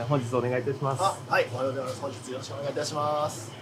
本日お願いいたします。はい、おはようございます。本日よろしくお願いいたします。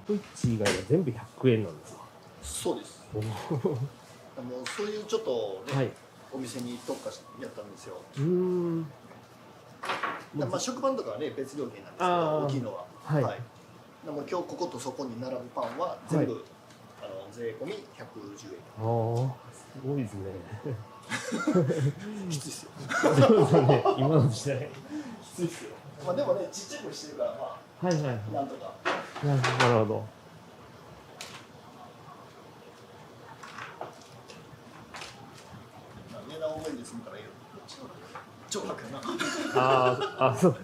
ドイツ以外は全部100円なんですか？そうです。おーもうそういうちょっとね、はい。お店に特化してやったんですよ。ままあ食パンとかはね別料金なんですけあど、ー大きいのは。はいでも今日こことそこに並ぶパンは全部、税込み110円。ああ、すごいですね。きついですよ。そうですね。今の時代。きついですよ。まあでもねちっちゃくしてるからまはいはいはい。あなんとか。なるほど。値段多いですみたらいいよ。超高いな。そう。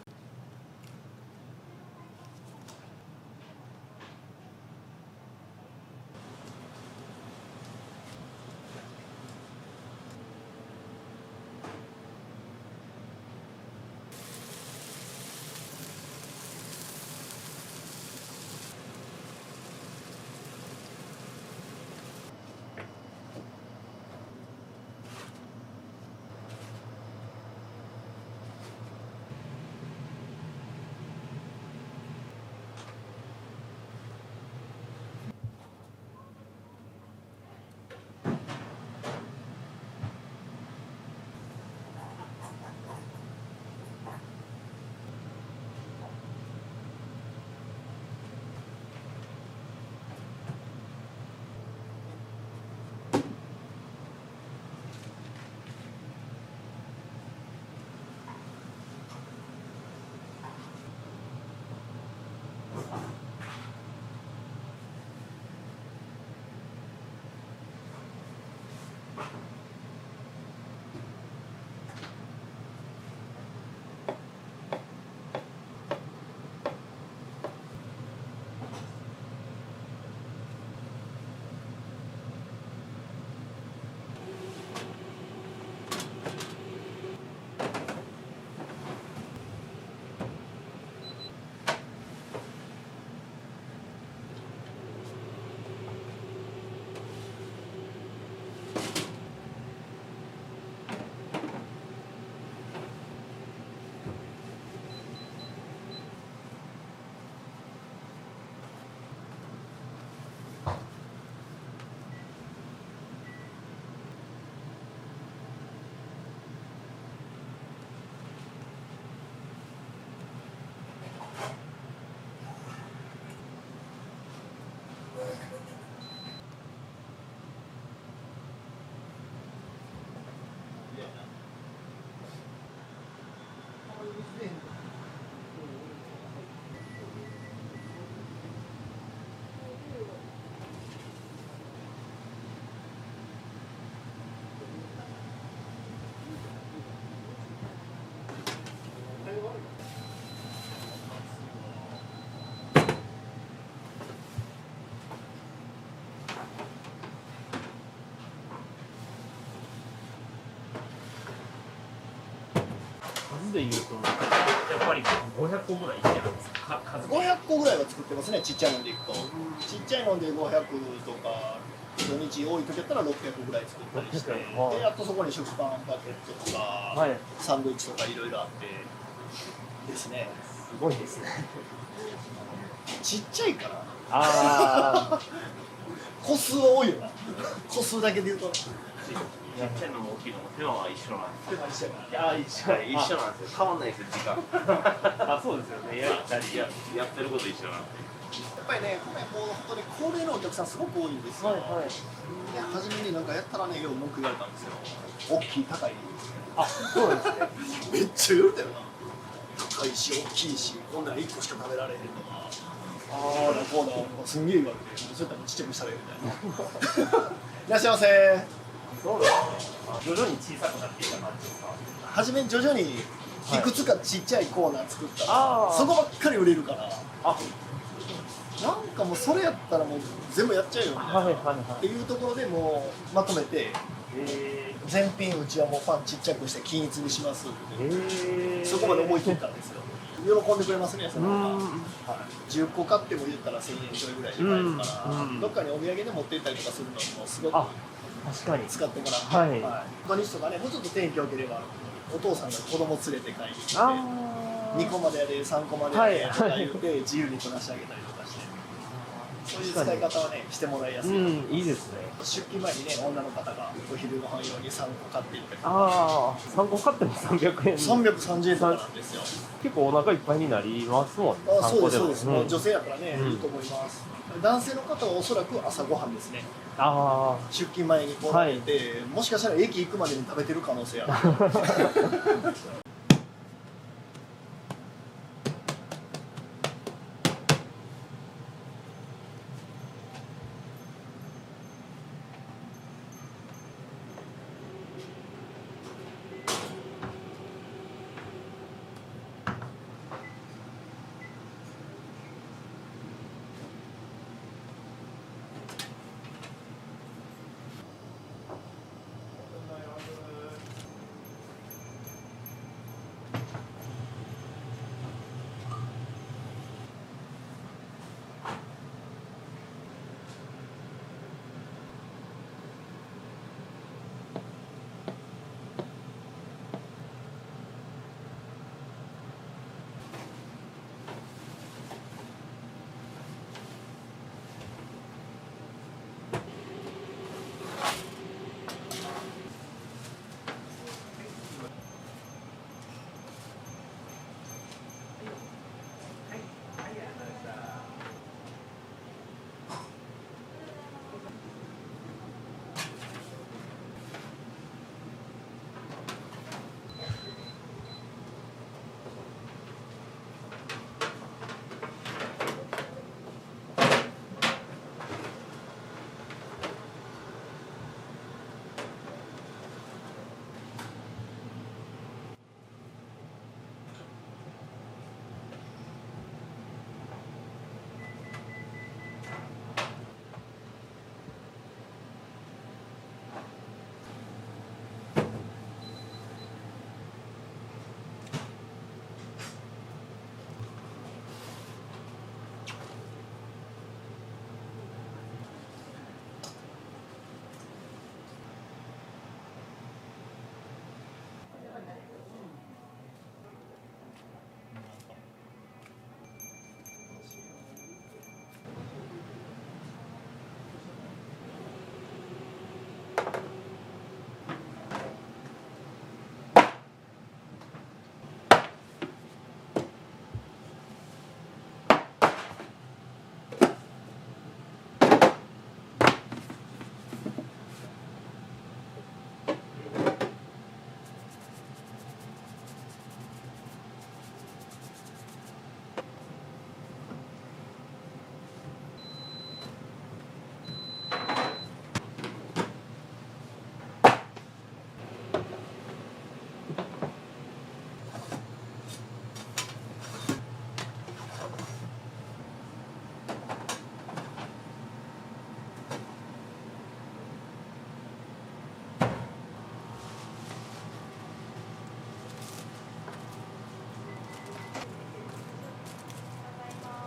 数で言うと、やっぱり500個ぐらいいってるんですか？500個ぐらいは作ってますね、ちっちゃいのでいくと。ちっちゃいので500とか、土日多い時だったら600個ぐらい作ったりして、で、あとそこに食パンバケットとか、はい、サンドイッチとかいろいろあってですね。すごいですね。ちっちゃいから、あ個数は多いよな。個数だけで言うと。ちっちゃいのも大きいのも手間は一緒なんですよ。あ、一緒はい、一緒なんですよ。変わんないですよ、時間。そうですよね。やったりやってること一緒なんで。やっぱりね、これもう本当に高齢のお客さんすごく多いんですよ。はいはい。で、初めになんかやったらね、よう文句言われたんですよ。大きい、高い。そうですね。めっちゃ言われたよな。高いし、大きいし、こんなん1個しか食べられへんとか。ああ、こうだ、すんげえ言われて、そういったらちっちゃくしたらいいみたいな。いらっしゃいませ。そうですね。徐々に小さくなっていった感じですか？初めに徐々にいくつかちっちゃいコーナー作ったら、あーそこばっかり売れるから、あ、なんかもうそれやったらもう全部やっちゃうよみたいな、はいはいはっていうところでもうまとめて、全品うちはもうパンちっちゃくして均一にしますって、そこまで思い切ったんですよ。喜んでくれますね、その方が。10個買っても言ったら1000円ちょいぐらいで買えるから、どっかにお土産で持って行ったりとかするのもすごく確かに使ってもらって、はい土日とかね、もうちょっと天気良ければお父さんが子供連れて買いに来て、あ2個までやで3個までやでとか言って自由に取らせてあげたりとかして。そういう使い方はねしてもらいやすい、いいですね。出勤前にね女の方がお昼ご飯用に3個買っていったりとか、ああ、3個買っても300円。330円とかなんですよ。結構お腹いっぱいになりますもんね。あ、そうですそう3です、個も女性やからね、うんいいと思います。男性の方はおそらく朝ごはんですね。あ出勤前にこう食べて、もしかしたら駅行くまでに食べてる可能性ある。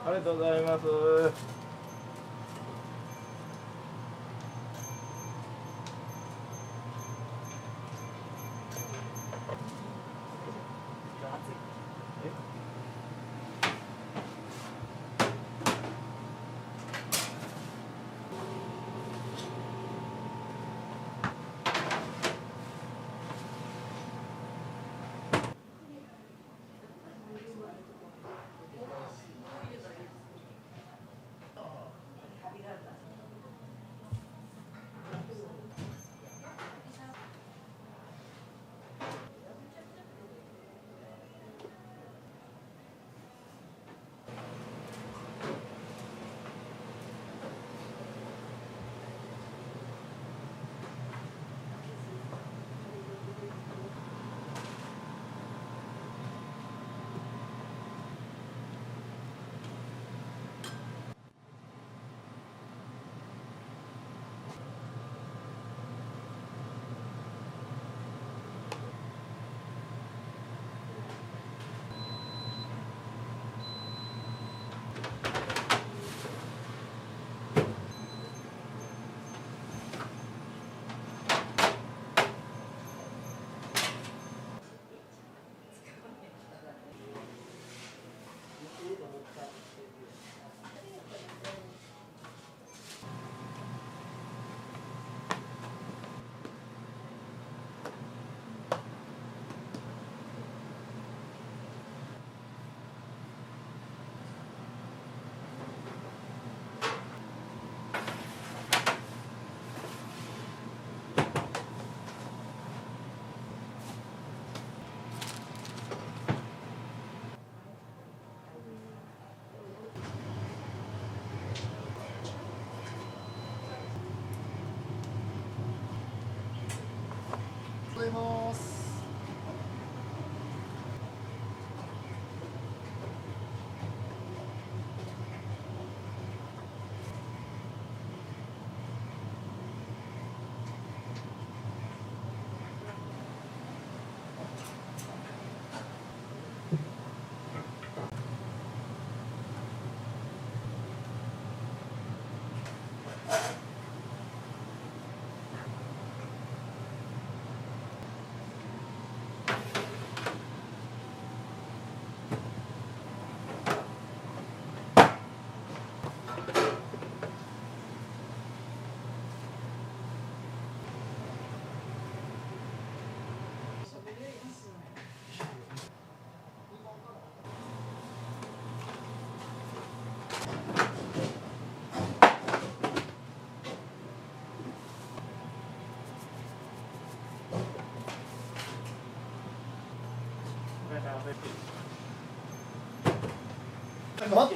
ありがとうございます。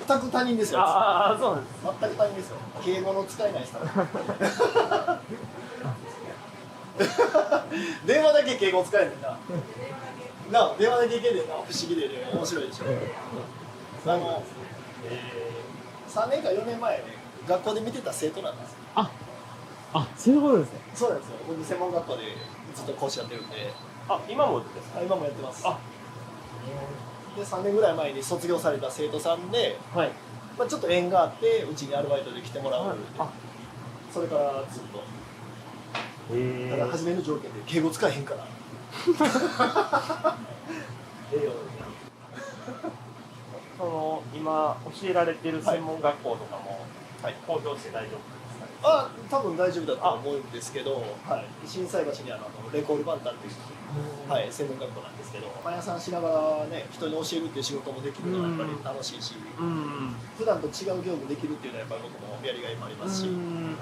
全く他人ですよ。ああ、そうなんです。全く他人ですよ。敬語の使えない人。電話だけ敬語使えるんだ。なあ、電話だけいけるな、不思議でね、面白いでしょ。3年か4年前ね、学校で見てた生徒なんですよ。あ、そういうことですね。そうなんですよ。僕専門学校でずっと講師やってるんで、あ、今もですか。今もやってます。あで、3年ぐらい前に卒業された生徒さんで、はい。まあ、ちょっと縁があってうちにアルバイトで来てもらう、あ、それからずっと、ただ初めの条件で敬語使えへんからええよその今教えられてる専門学校とかも、はい、公表して大丈夫ですかね。あ、多分大丈夫だと思うんですけど、はい、心斎橋にレコールバンタっていう、はい、専門学校なんですけど、パン屋さんしながらね、人に教えるっていう仕事もできるのはやっぱり楽しいし、普段と違う業務できるっていうのはやっぱり僕もやりがいもありますし、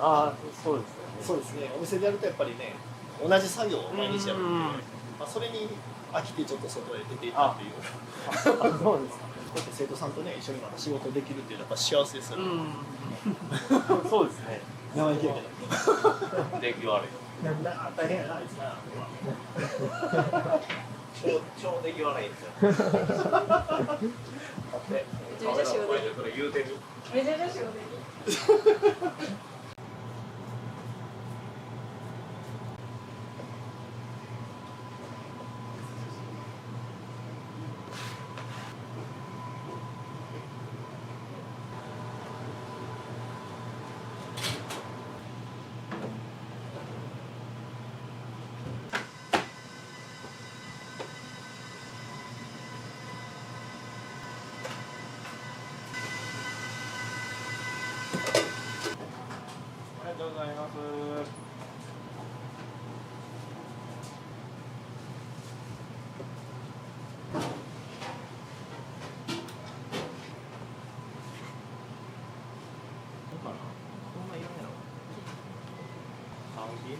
ああ、そうですよね。そうですね、お店でやるとやっぱりね、同じ作業を毎日やるんで、まあ、それに飽きてちょっと外へ出ていったっていう。そうですか。こうやって生徒さんとね、一緒にまた仕事できるっていうのはやっぱ幸せですよね。そうですね。生意気やけど。出来悪い。なんだ、大変やな、あいつな。超出来悪いんですよ。だってめちゃめちゃ仕事できる。これ言うてる。めちゃめちゃ仕事できる。ありがとうございます。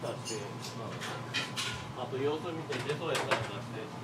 出して、あと様子見て出そうやったら出して。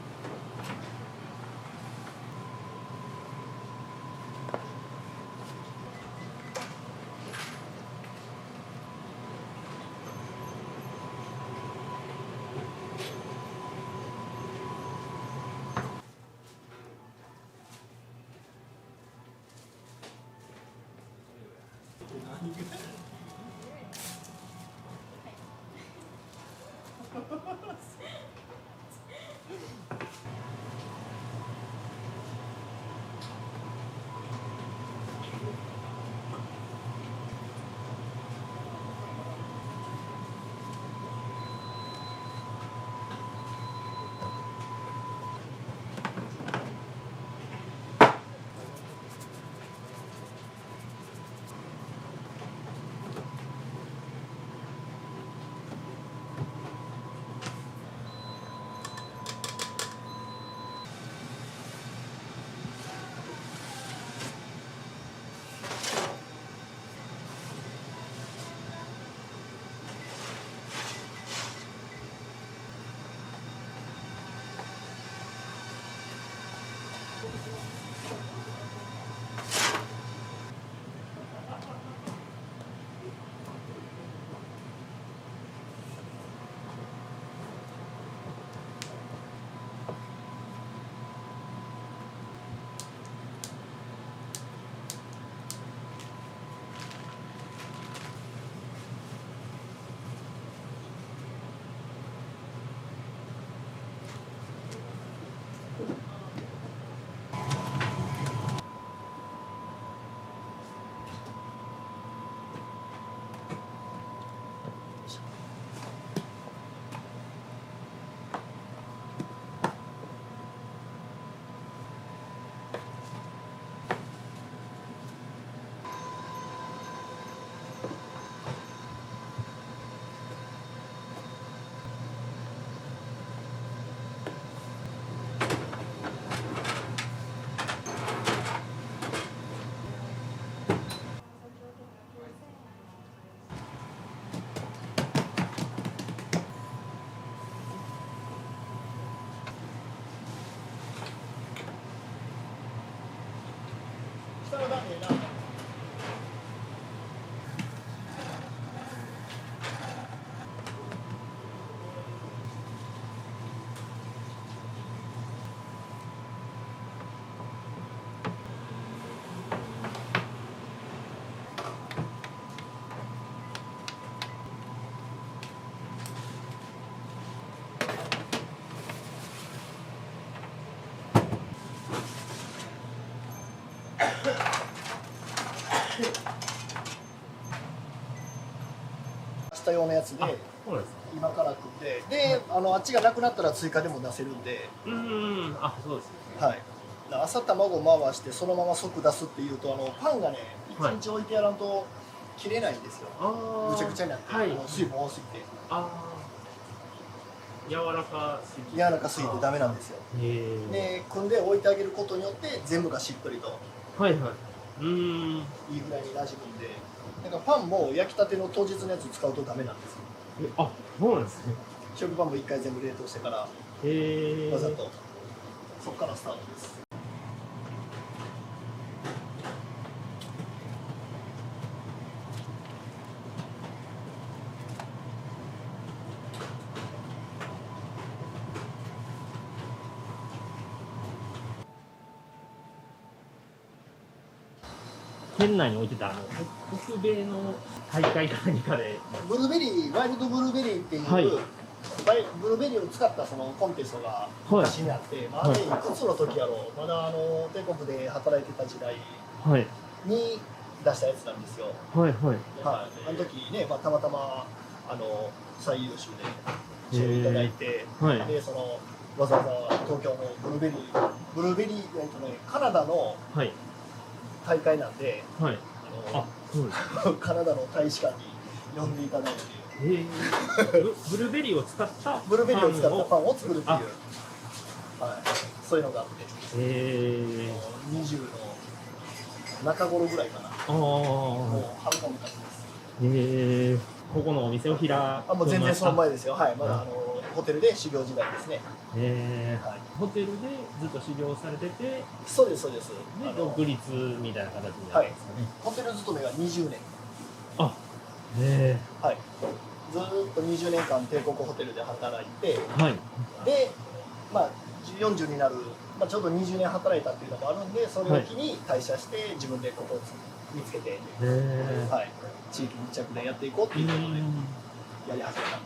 サラダねえな。明日用のやつでそうですか。今から組んで、であっちがなくなったら追加でも出せるんで、あ、そうですね。はい、朝卵回してそのまま即出すっていうとパンがねはい1日置いてやらんと切れないんですよ。あぐちゃぐちゃになって、はい。水分多すぎてああ。柔らかすぎ柔らかすぎてダメなんですよ。へえ。で組んで置いてあげることによって全部がしっとりとはいはい。いいぐらいに馴染むんで、だからパンも焼きたての当日のやつ使うとダメなんですよ。あ、そうなんですね。食パンも1回全部冷凍してからへえ。わざとそこからスタートです。店内に置いてた北米の大会か何かで。ブルーベリー、ワイルドブルーベリーっていう、はいブルーベリーを使ったそのコンテストがはい昔にあって、まあね、いくつの時やろう、まだ帝国で働いてた時代はいに出したやつなんですよ。はいはい。はい、あの時ね、まあ、たまたま最優秀で賞をいただいて、はいでわざわざ東京のブルーベリー、カナダのはい大会なんで、はい。あ、そうです。カナダの大使館に呼んでいただいて、ブルーベリーを使ったブルーベリーを使ったパンを作るっていう、あはい、そういうのがあって、20の中頃ぐらいかな、もうはるか昔です。ここのお店をもう全然その前ですよ。はい、まだホテルで修行時代ですね。はい、ホテルでずっと修行されてて、でそうですそうです。独立みたいな形になるんですかね。ホテル勤めが20年。あ、はい。ずーっと20年間帝国ホテルで働いて、はい。で、まあ40になる、まあちょうど20年働いたっていうのもあるんで、それを機に退社して自分でここを見つけて、はい、地域密着でやっていこうっていうことでやり始めた。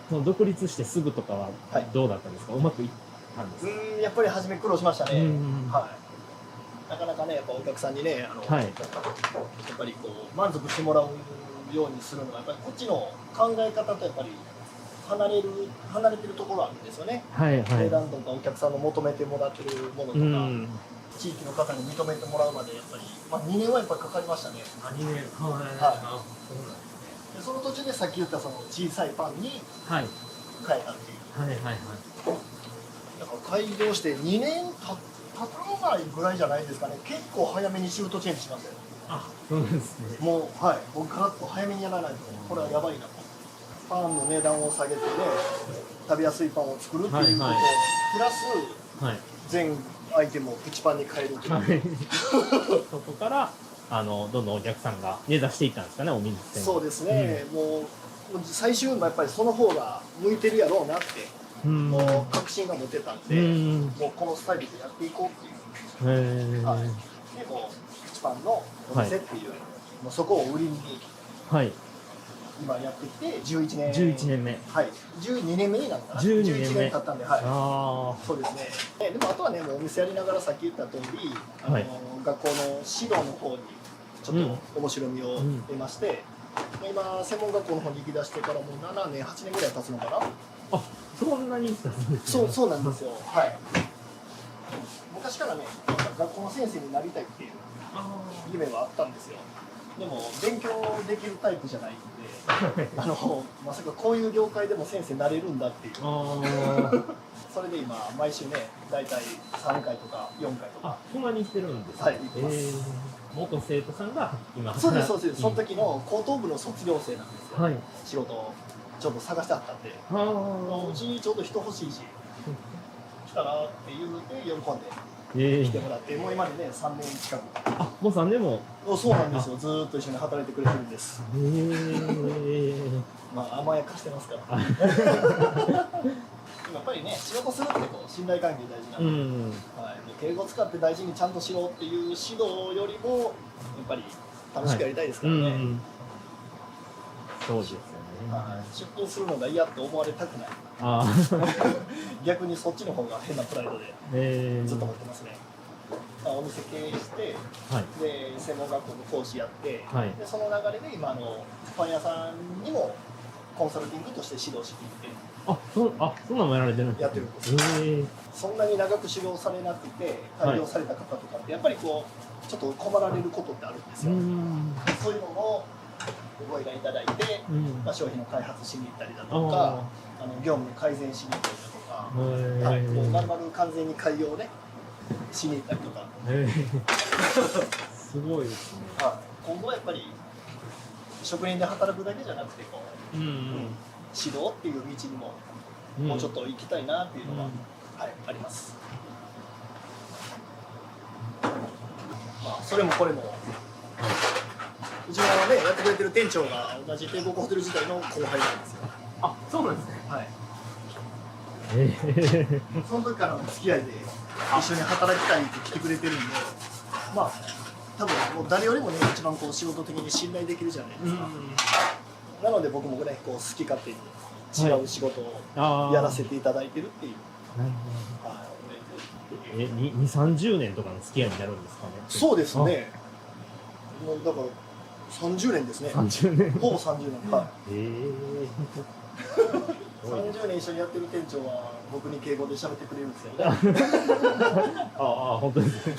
その独立してすぐとかははいどうだったんですか。うまくいったんですか。やっぱり初め苦労しましたね。うんはい。なかなかね、やっぱお客さんにね、はいやっぱりこう満足してもらうようにするのが、やっぱりこっちの考え方とやっぱり離れてるところあるんですよね。はいはい。値段とかお客さんの求めてもらってるものとか、地域の方に認めてもらうまでやっぱり、まあ、2年はやっぱりかかりましたね。でその途中でさっき言ったその小さいパンにはい変えたっていう。はいはいはい。だから開業して2年経たないぐらいじゃないですかね。結構早めにシフトチェンジしましたよ。あ、そうですね。もう、はい、僕ガラッと早めにやらないとこれはやばいなと。パンの値段を下げてね、食べやすいパンを作るっていうことを、はいはいプラスはい。全アイテムをプチパンに変えるという、はい。そこからどんどんお客さんが根ざしていったんですかね、お水店。そうですね、もう最終もやっぱりその方が向いてるやろうなって、もう確信が持てたんで、もうこのスタイルでやっていこうっていう、はい、でもうプチパンのお店っていう、もうそこを売りにはい今やってきて11年目。はい12年目になったな。12年目11年経ったんで、はい、あそうですね。でもあとはね、もうお店やりながらさっき言った通り、はい学校の指導の方にちょっと面白みを得まして、今専門学校の方に行き出してからもう7年8年ぐらい経つのかな。あ、そんなに経つんですね。そうなんですよ。はい。昔からね、なんか学校の先生になりたいっていう夢はあったんですよ。でも勉強できるタイプじゃないんで、まさかこういう業界でも先生になれるんだっていう。それで今毎週ね、だいたい3回とか4回とか。あ、そんなにしてるんですか。はい、行ってます。元生徒さんが今そうですそうです。その時の高等部の卒業生なんですよ。はい。仕事をちょっと探してあったんで、うちちょうど人欲しいし、来たらって言うて喜んで来てもらって、もう今でね3年近く。あ、もう3年も。そうなんですよ。ずーっと一緒に働いてくれてるんです。まあ甘やかしてますから。やっぱりね、仕事するってこう信頼関係大事なんで、はい、敬語使って大事にちゃんとしろっていう指導よりもやっぱり楽しくやりたいですからね。そうですよね。出勤するのが嫌って思われたくない。逆にそっちの方が変なプライドでずっと思ってますね。お店経営して、はい、で専門学校の講師やって、はい、でその流れで今パン屋さんにもコンサルティングとして指導しに行って。そんなのもやられてるんですか？やってるんです。そんなに長く修行されなくて開業された方とかってやっぱりこうちょっと困られることってあるんですよ。そういうのもご依頼いただいて、商品の開発しに行ったりだとか、業務の改善しに行ったりだとか、はい、もうまるまる完全に開業をねしに行ったりとか。すごいですね。今後はやっぱり職人で働くだけじゃなくてこう、指導っていう道にももうちょっと行きたいなっていうのは、はい、あります。まあそれもこれも。うちのねやってくれてる店長が同じ帝国ホテル時代の後輩なんですよ。あ、そうなんですね。はい。その時からの付き合いで一緒に働きたいって来てくれてるんで、まあ多分もう誰よりもね一番こう仕事的に信頼できるじゃないですか。なので僕もねこう好き勝手に違う仕事をやらせていただいてるっていう。2、30年とかの付き合いになるんですかね。そうですね。もうだから30年ですね。30年。ほぼ30年。はい。30年一緒にやってる店長は僕に敬語で喋ってくれるんですよね。本当ですね。